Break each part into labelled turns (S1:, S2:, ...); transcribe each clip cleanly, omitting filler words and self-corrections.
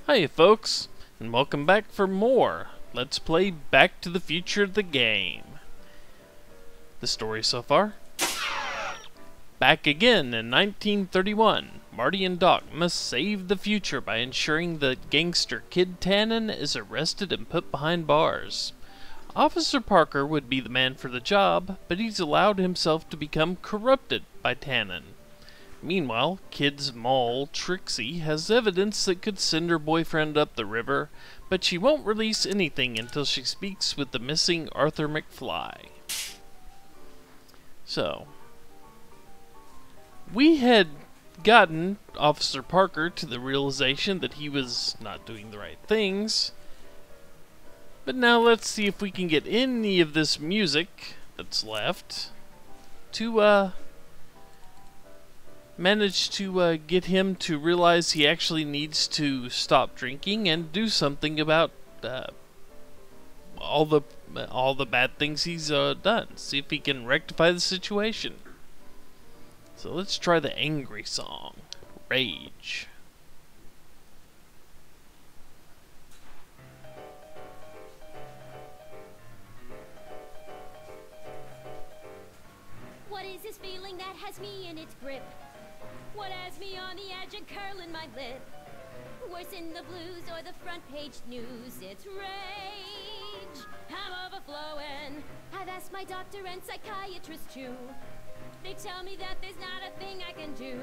S1: Hi folks, and welcome back for more Let's Play Back to the Future the game. The story so far? Back again in 1931, Marty and Doc must save the future by ensuring the gangster Kid Tannen is arrested and put behind bars. Officer Parker would be the man for the job, but he's allowed himself to become corrupted by Tannen. Meanwhile, Kid's mole, Trixie, has evidence that could send her boyfriend up the river, but she won't release anything until she speaks with the missing Arthur McFly. So, we had gotten Officer Parker to the realization that he was not doing the right things, but now let's see if we can get any of this music that's left to, managed to get him to realize he actually needs to stop drinking and do something about all the bad things he's done. See if he can rectify the situation. So let's try the angry song, Rage.
S2: What is this feeling that has me in its grip? What has me on the edge and curling my lip? Worse in the blues or the front page news, it's rage. I'm overflowing. I've asked my doctor and psychiatrist too. They tell me that there's not a thing I can do.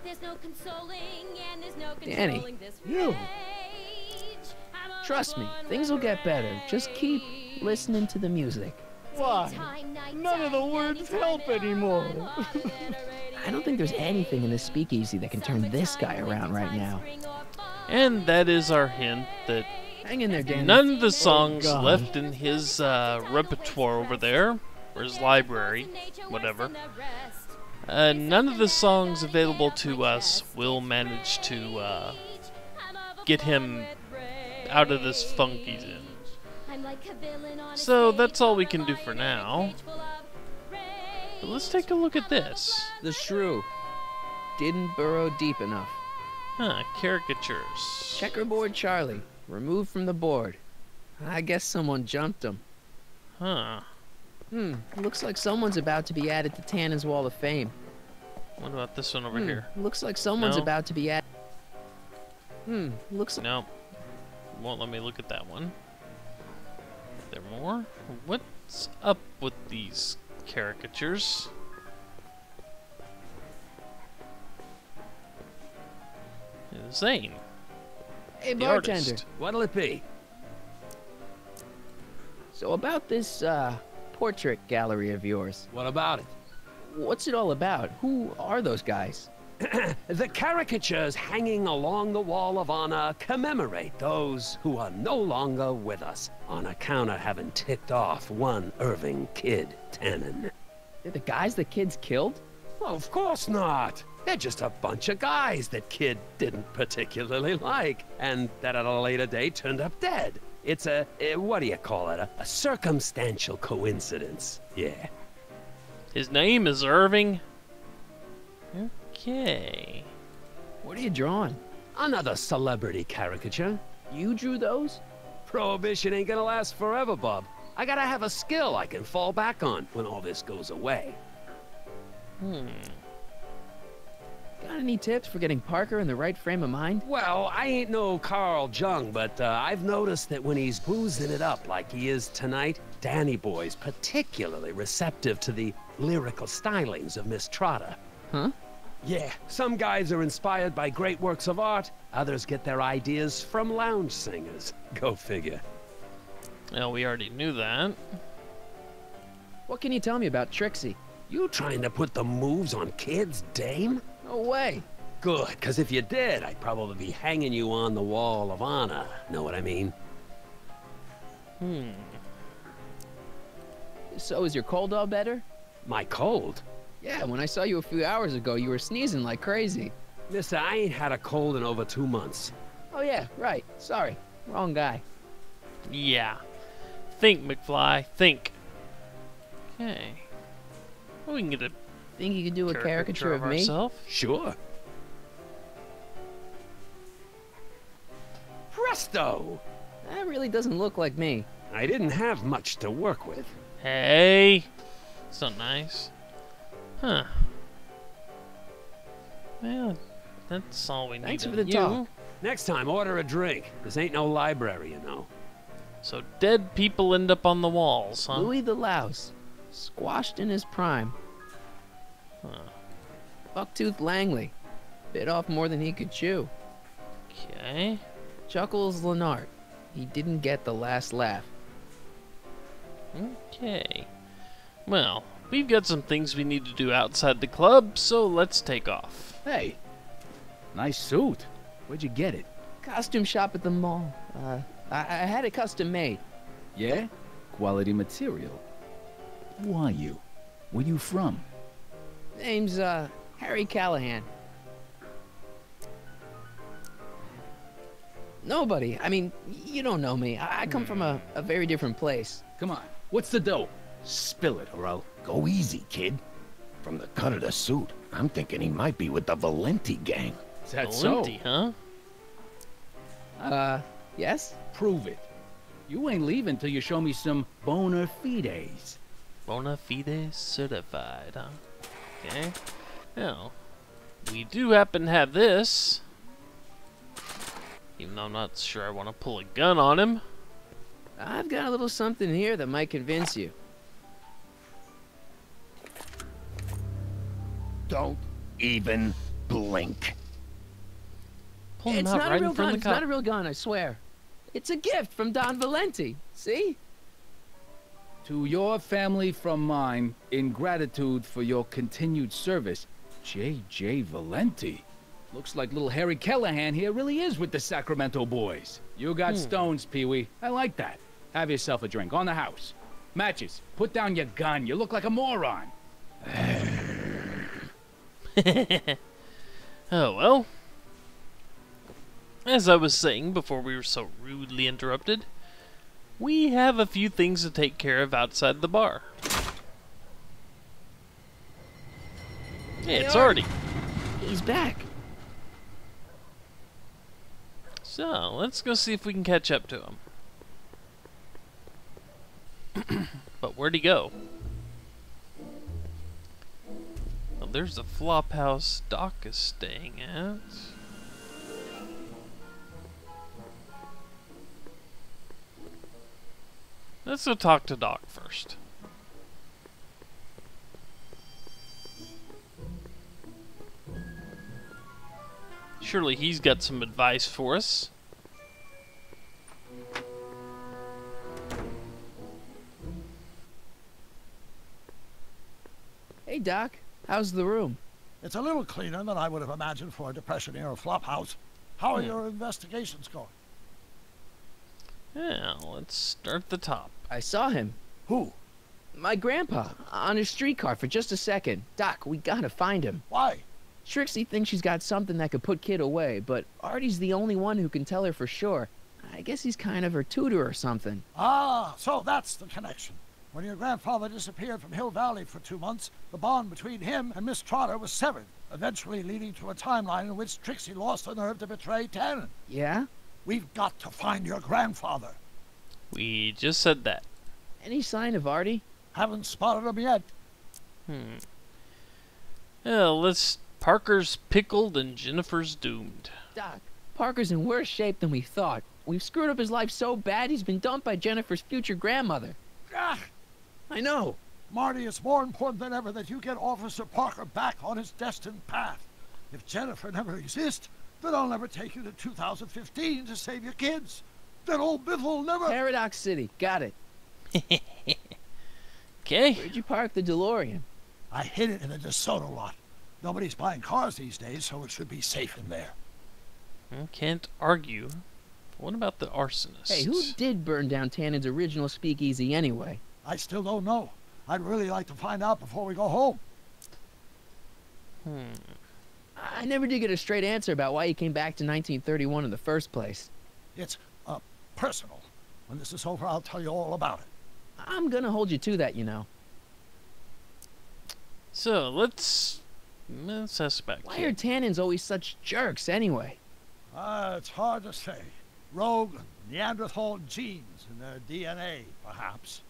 S2: There's no consoling and there's no controlling this rage.
S3: Trust me, things will get better. Just keep listening to the music.
S4: Why? None of the words help anymore.
S3: I don't think there's anything in this speakeasy that can turn this guy around right now.
S1: And that is our hint that
S3: Hang in there, Danny.
S1: none of the songs
S4: God.
S1: left in his repertoire over there, or his library, whatever, none of the songs available to us will manage to get him out of this funk he's in. So that's all we can do for now. But let's take a look at this.
S3: The shrew didn't burrow deep enough.
S1: Huh, caricatures.
S3: Checkerboard Charlie, removed from the board. I guess someone jumped him.
S1: Huh.
S3: Looks like someone's about to be added to Tannen's Wall of Fame.
S1: What about this one over here?
S3: Looks like someone's
S1: No.
S3: about to be added. Looks like...
S1: No. Won't let me look at that one. Is there more? What's up with these caricatures? Zane.
S3: Hey,
S1: The
S3: bartender.
S1: artist.
S5: What'll it be?
S3: So about this, portrait gallery of yours.
S5: What about it?
S3: What's it all about? Who are those guys?
S5: The caricatures hanging along the wall of honor commemorate those who are no longer with us on account of having ticked off one Irving Kid Tannen.
S3: They're the guys the kids killed?
S5: Well, of course not. They're just a bunch of guys that Kid didn't particularly like, and that at a later date turned up dead. It's a what do you call it? A circumstantial coincidence. Yeah.
S1: His name is Irving. Okay.
S3: What are you drawing?
S5: Another celebrity caricature.
S3: You drew those?
S5: Prohibition ain't gonna last forever, Bub. I gotta have a skill I can fall back on when all this goes away.
S3: Got any tips for getting Parker in the right frame of mind?
S5: Well, I ain't no Carl Jung, but I've noticed that when he's boozing it up like he is tonight, Danny Boy's particularly receptive to the lyrical stylings of Miss Trotter.
S3: Huh?
S5: Yeah, some guys are inspired by great works of art, others get their ideas from lounge singers. Go figure.
S1: Well, we already knew that.
S3: What can you tell me about Trixie?
S5: You trying to put the moves on Kid's dame?
S3: No way.
S5: Good, because if you did, I'd probably be hanging you on the wall of honor. Know what I mean?
S3: So is your cold all better?
S5: My cold?
S3: Yeah, when I saw you a few hours ago, you were sneezing like crazy.
S5: Mister, I ain't had a cold in over 2 months.
S3: Oh yeah, right. Sorry. Wrong guy.
S1: Yeah. Think, McFly. Think. Okay. Well, we can get a
S3: Think you could do a caricature of me?
S1: ourselves.
S5: Sure. gusto!
S3: That really doesn't look like me.
S5: I didn't have much to work with.
S1: Hey! It's not nice. Huh. Well, that's all we need.
S3: Thanks
S1: of
S3: for the
S1: you.
S3: talk.
S5: Next time, order a drink. This ain't no library, you know.
S1: So dead people end up on the walls, huh?
S3: Louis the Louse. Squashed in his prime.
S1: Huh.
S3: Bucktooth Langley. Bit off more than he could chew.
S1: Okay.
S3: Chuckles Lenart. He didn't get the last laugh.
S1: Okay. Well, we've got some things we need to do outside the club, so let's take off.
S4: Hey, nice suit. Where'd you get it?
S3: Costume shop at the mall. I had it custom made.
S4: Yeah? Quality material. Who are you? Where you from?
S3: Name's, Harry Callahan. Nobody. I mean, you don't know me. I come from a very different place.
S4: Come on, what's the dough? Spill it, or I'll...
S6: Go easy, kid. From the cut of the suit, I'm thinking he might be with the Valenti gang.
S4: Is that
S1: Valenti,
S4: so?
S1: huh?
S3: Yes?
S4: Prove it. You ain't leaving till you show me some bona fides.
S1: Bona fide certified, huh? Okay. Well, we do happen to have this. Even though I'm not sure I want to pull a gun on him.
S3: I've got a little something here that might convince you.
S6: Don't even blink.
S1: Pull him
S3: It's
S1: out
S3: not
S1: right
S3: a real
S1: in front
S3: gun.
S1: of
S3: It's
S1: the
S3: not
S1: cop.
S3: a real gun, I swear. It's a gift from Don Valenti. See?
S4: To your family from mine, in gratitude for your continued service, J.J. Valenti. Looks like little Harry Callahan here really is with the Sacramento boys. You got stones, Pee-wee. I like that. Have yourself a drink on the house. Matches, put down your gun. You look like a moron.
S1: Oh, well. As I was saying before we were so rudely interrupted, we have a few things to take care of outside the bar. Hey, it's Artie.
S3: He's back.
S1: So, let's go see if we can catch up to him. But where'd he go? Well, there's the flop house Doc is staying at. Let's go talk to Doc first. Surely he's got some advice for us.
S3: Hey, Doc. How's the room?
S7: It's a little cleaner than I would have imagined for a Depression-era flophouse. How are your investigations going?
S1: Yeah, let's start at the top.
S3: I saw him.
S7: Who?
S3: My grandpa. On his streetcar for just a second. Doc, we gotta find him.
S7: Why?
S3: Trixie thinks she's got something that could put Kid away, but Artie's the only one who can tell her for sure. I guess he's kind of her tutor or something.
S7: Ah, so that's the connection. When your grandfather disappeared from Hill Valley for 2 months, the bond between him and Miss Trotter was severed, eventually leading to a timeline in which Trixie lost the nerve to betray Tannen.
S3: Yeah?
S7: We've got to find your grandfather.
S1: We just said that.
S3: Any sign of Artie?
S7: Haven't spotted him yet.
S1: Well, Parker's pickled and Jennifer's doomed.
S3: Doc, Parker's in worse shape than we thought. We've screwed up his life so bad he's been dumped by Jennifer's future grandmother.
S7: Ah,
S3: I know.
S7: Marty, it's more important than ever that you get Officer Parker back on his destined path. If Jennifer never exists, then I'll never take you to 2015 to save your kids. Then old Biff will never...
S3: Paradox City. Got it.
S1: Okay.
S3: Where'd you park the DeLorean?
S7: I hid it in the DeSoto lot. Nobody's buying cars these days, so it should be safe in there.
S1: Can't argue. What about the arsonist?
S3: Hey, who did burn down Tannen's original speakeasy anyway?
S7: I still don't know. I'd really like to find out before we go home.
S3: I never did get a straight answer about why he came back to 1931 in the first place.
S7: It's, personal. When this is over, I'll tell you all about it.
S3: I'm gonna hold you to that, you know.
S1: So, let's ask about
S3: Why
S1: Kid.
S3: are Tannens always such jerks anyway?
S7: It's hard to say. rogue Neanderthal genes in their DNA, perhaps.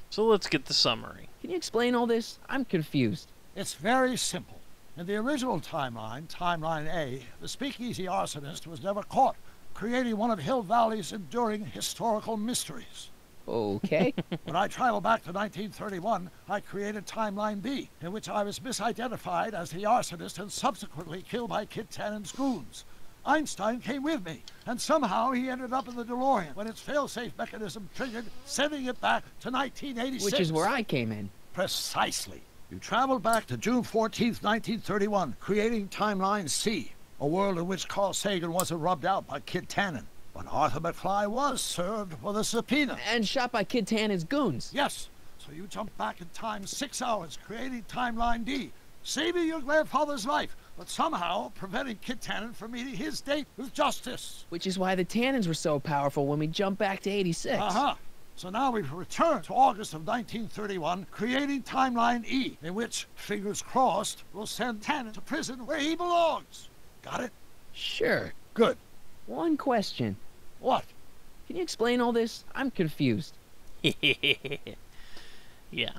S1: So let's get the summary.
S3: Can you explain all this? I'm confused.
S7: It's very simple. In the original timeline, Timeline A, the speakeasy arsonist was never caught, creating one of Hill Valley's enduring historical mysteries.
S3: Okay.
S7: When I traveled back to 1931, I created Timeline B, in which I was misidentified as the arsonist and subsequently killed by Kid Tannen's goons. Einstein came with me, and somehow he ended up in the DeLorean when its failsafe mechanism triggered, sending it back to 1986.
S3: Which is where I came in.
S7: Precisely. You traveled back to June 14th, 1931, creating Timeline C, a world in which Carl Sagan wasn't rubbed out by Kid Tannen, but Arthur McFly was served with a subpoena.
S3: And shot by Kid Tannen's goons.
S7: Yes, so you jumped back in time 6 hours, creating Timeline D, saving your grandfather's life, but somehow preventing Kid Tannen from meeting his date with justice.
S3: Which is why the Tannens were so powerful when we jumped back to 86.
S7: Uh-huh. So now we've returned to August of 1931, creating Timeline E, in which, fingers crossed, we'll send Tannen to prison where he belongs. Got it?
S3: Sure.
S7: Good.
S3: One question.
S7: What?
S3: Can you explain all this? I'm confused.
S1: Yeah.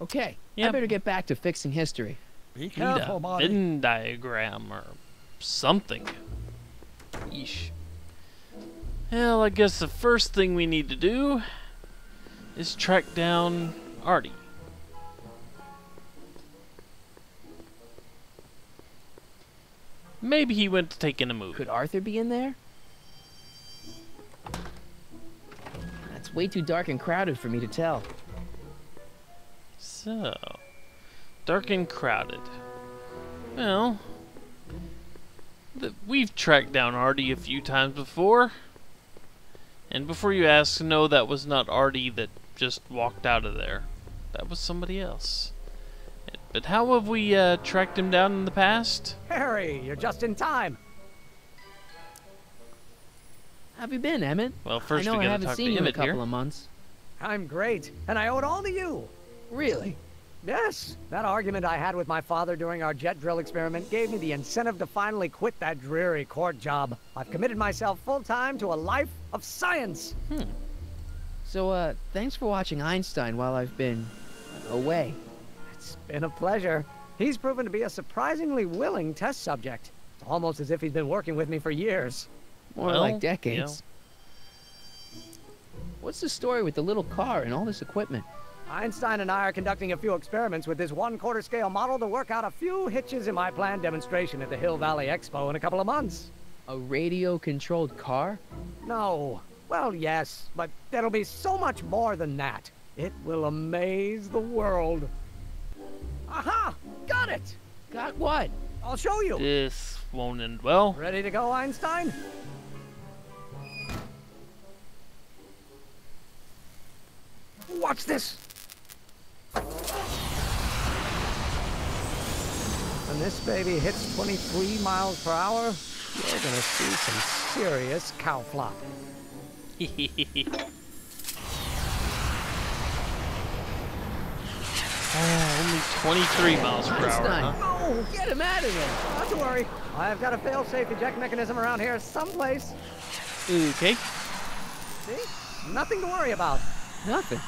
S3: Okay.
S1: Yep.
S3: I better get back to fixing history.
S7: Be
S1: Need
S7: careful,
S1: a
S7: Marty.
S1: Venn diagram or something. Yeesh. Well, I guess the first thing we need to do is track down Artie. Maybe he went to take in a movie.
S3: Could Arthur be in there? That's way too dark and crowded for me to tell.
S1: So, dark and crowded. Well, we've tracked down Artie a few times before. And before you ask, no, that was not Artie that just walked out of there. That was somebody else. But how have we tracked him down in the past?
S8: Harry, you're just in time.
S3: How have you been, Emmett?
S1: Well, first
S3: I know
S1: we
S3: I
S1: gotta
S3: haven't
S1: talk
S3: seen
S1: to
S3: you in a
S1: Emmett
S3: couple
S1: here.
S3: of months.
S8: I'm great, and I owe it all to you.
S3: Really?
S8: Yes, that argument I had with my father during our jet drill experiment gave me the incentive to finally quit that dreary court job. I've committed myself full-time to a life of science.
S3: So, thanks for watching Einstein while I've been away.
S8: It's been a pleasure. He's proven to be a surprisingly willing test subject. It's almost as if he's been working with me for years.
S3: More
S1: Well,
S3: like decades. What's the story with the little car and all this equipment?
S8: Einstein and I are conducting a few experiments with this 1/4 scale model to work out a few hitches in my planned demonstration at the Hill Valley Expo in a couple of months.
S3: A radio-controlled car?
S8: No. Well, yes, but there'll be so much more than that. It will amaze the world. Aha! Got it!
S3: Got what?
S8: I'll show you.
S1: This won't end well.
S8: Ready to go, Einstein? Watch this! When this baby hits 23 miles per hour, you're gonna see some serious cow flop.
S1: Only 23 miles per hour,
S3: Einstein!
S1: huh?
S3: Oh, get him out of there!
S8: Not to worry, I've got a fail-safe eject mechanism around here someplace.
S1: Okay.
S8: See? Nothing to worry about.
S3: Nothing.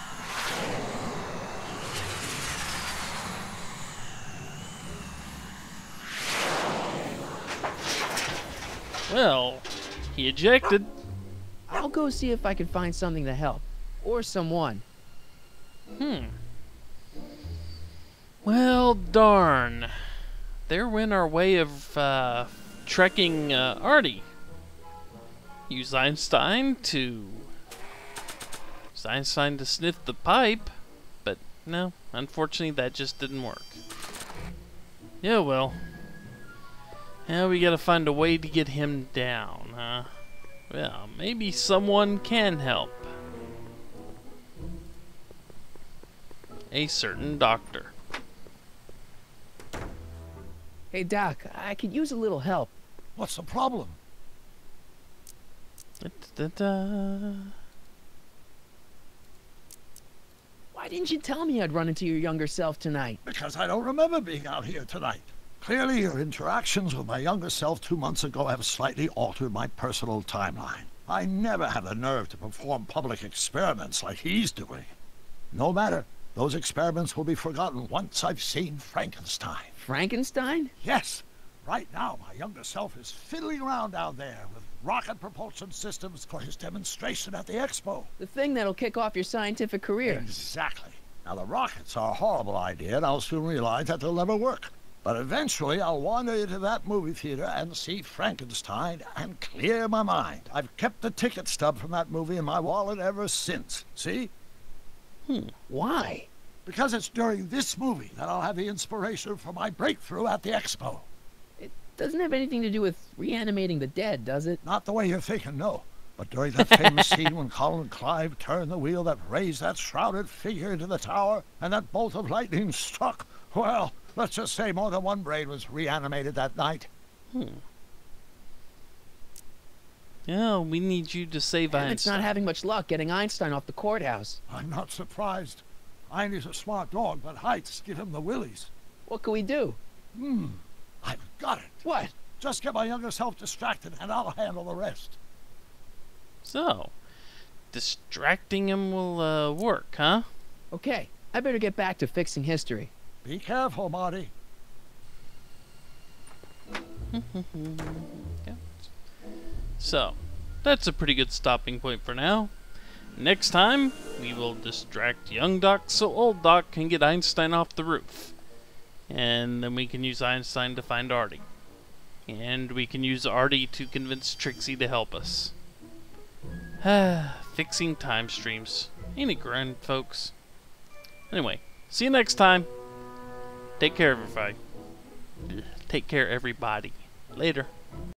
S1: Well, he ejected.
S3: I'll go see if I can find something to help. Or someone.
S1: Well, darn. There went our way of trekking Artie. Use Einstein to sniff the pipe, but no, unfortunately that just didn't work. Yeah, well. Now we gotta find a way to get him down, huh? Well, maybe someone can help. A certain doctor.
S3: Hey, Doc, I could use a little help.
S7: What's the problem?
S1: Da-da-da.
S3: Why didn't you tell me I'd run into your younger self tonight?
S7: Because I don't remember being out here tonight. Clearly, your interactions with my younger self 2 months ago have slightly altered my personal timeline. I never had the nerve to perform public experiments like he's doing. No matter. Those experiments will be forgotten once I've seen Frankenstein.
S3: Frankenstein?
S7: Yes. Right now, my younger self is fiddling around down there with rocket propulsion systems for his demonstration at the expo.
S3: The thing that'll kick off your scientific career.
S7: Exactly. Now, the rockets are a horrible idea, and I'll soon realize that they'll never work. But eventually, I'll wander into that movie theater and see Frankenstein and clear my mind. I've kept the ticket stub from that movie in my wallet ever since. See?
S3: Why?
S7: Because it's during this movie that I'll have the inspiration for my breakthrough at the expo.
S3: It doesn't have anything to do with reanimating the dead, does it?
S7: Not the way you're thinking, no. But during that famous scene when Colin and Clive turned the wheel that raised that shrouded figure into the tower, and that bolt of lightning struck, well, let's just say more than one brain was reanimated that night.
S1: Yeah, we need you to save
S3: And it's
S1: Einstein.
S3: not having much luck getting Einstein off the courthouse.
S7: I'm not surprised. Einstein's a smart dog, but heights give him the willies.
S3: What can we do?
S7: I've got it.
S3: What?
S7: Just get my younger self distracted, and I'll handle the rest.
S1: So, distracting him will work, huh?
S3: Okay, I better get back to fixing history.
S7: Be careful, Marty.
S1: So, that's a pretty good stopping point for now. Next time, we will distract young Doc so old Doc can get Einstein off the roof. And then we can use Einstein to find Artie. And we can use Artie to convince Trixie to help us. Fixing time streams. Ain't it grand, folks? Anyway, see you next time. Take care, everybody. Take care, everybody. Later.